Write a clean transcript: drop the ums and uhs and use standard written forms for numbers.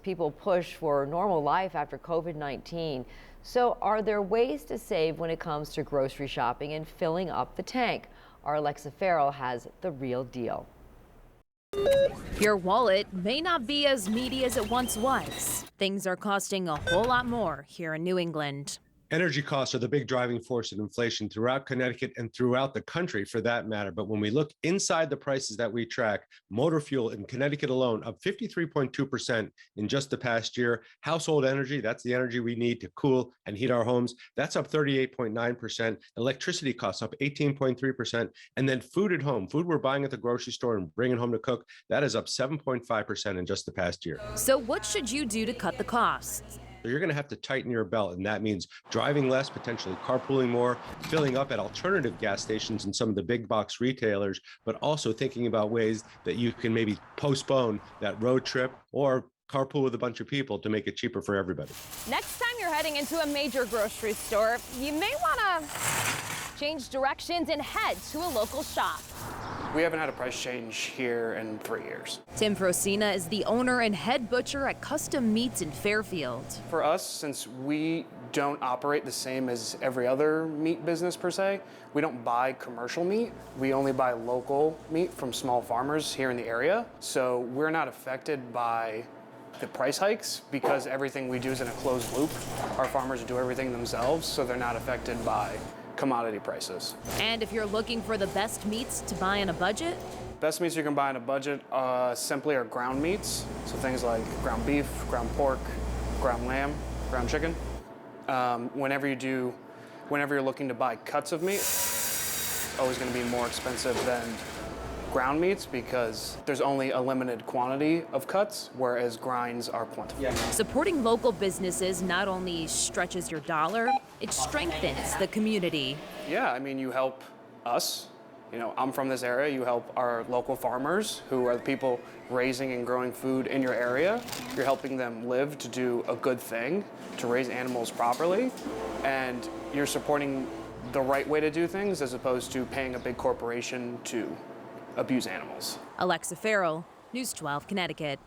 people push for normal life after COVID-19. So are there ways to save when it comes to grocery shopping and filling up the tank? Our Alexa Farrell has the real deal. Your wallet may not be as meaty as it once was. Things are costing a whole lot more here in New England. Energy costs are the big driving force of inflation throughout Connecticut and throughout the country for that matter. But when we look inside the prices that we track, motor fuel in Connecticut alone up 53.2% in just the past year. Household energy, that's the energy we need to cool and heat our homes, that's up 38.9%. Electricity costs up 18.3%. And then food at home, food we're buying at the grocery store and bringing home to cook, that is up 7.5% in just the past year. So what should you do to cut the costs? So you're going to have to tighten your belt, and that means driving less, potentially carpooling more, filling up at alternative gas stations and some of the big box retailers, but also thinking about ways that you can maybe postpone that road trip or carpool with a bunch of people to make it cheaper for everybody. Next time you're heading into a major grocery store, you may want to change directions and head to a local shop. We haven't had a price change here in 3 years. Tim Frosina is the owner and head butcher at Custom Meats in Fairfield. For us, since we don't operate the same as every other meat business per se, we don't buy commercial meat. We only buy local meat from small farmers here in the area. So we're not affected by the price hikes because everything we do is in a closed loop. Our farmers do everything themselves, so they're not affected by commodity prices. And if you're looking for the best meats to buy on a budget? Best meats you can buy on a budget simply are ground meats. So things like ground beef, ground pork, ground lamb, ground chicken. Whenever you're looking to buy cuts of meat, it's always going to be more expensive than ground meats because there's only a limited quantity of cuts, whereas grinds are plentiful. Supporting local businesses not only stretches your dollar, it strengthens the community. Yeah, I mean, you help us. You know, I'm from this area. You help our local farmers who are the people raising and growing food in your area. You're helping them live to do a good thing, to raise animals properly, and you're supporting the right way to do things as opposed to paying a big corporation to abuse animals. Alexa Farrell, News 12, Connecticut.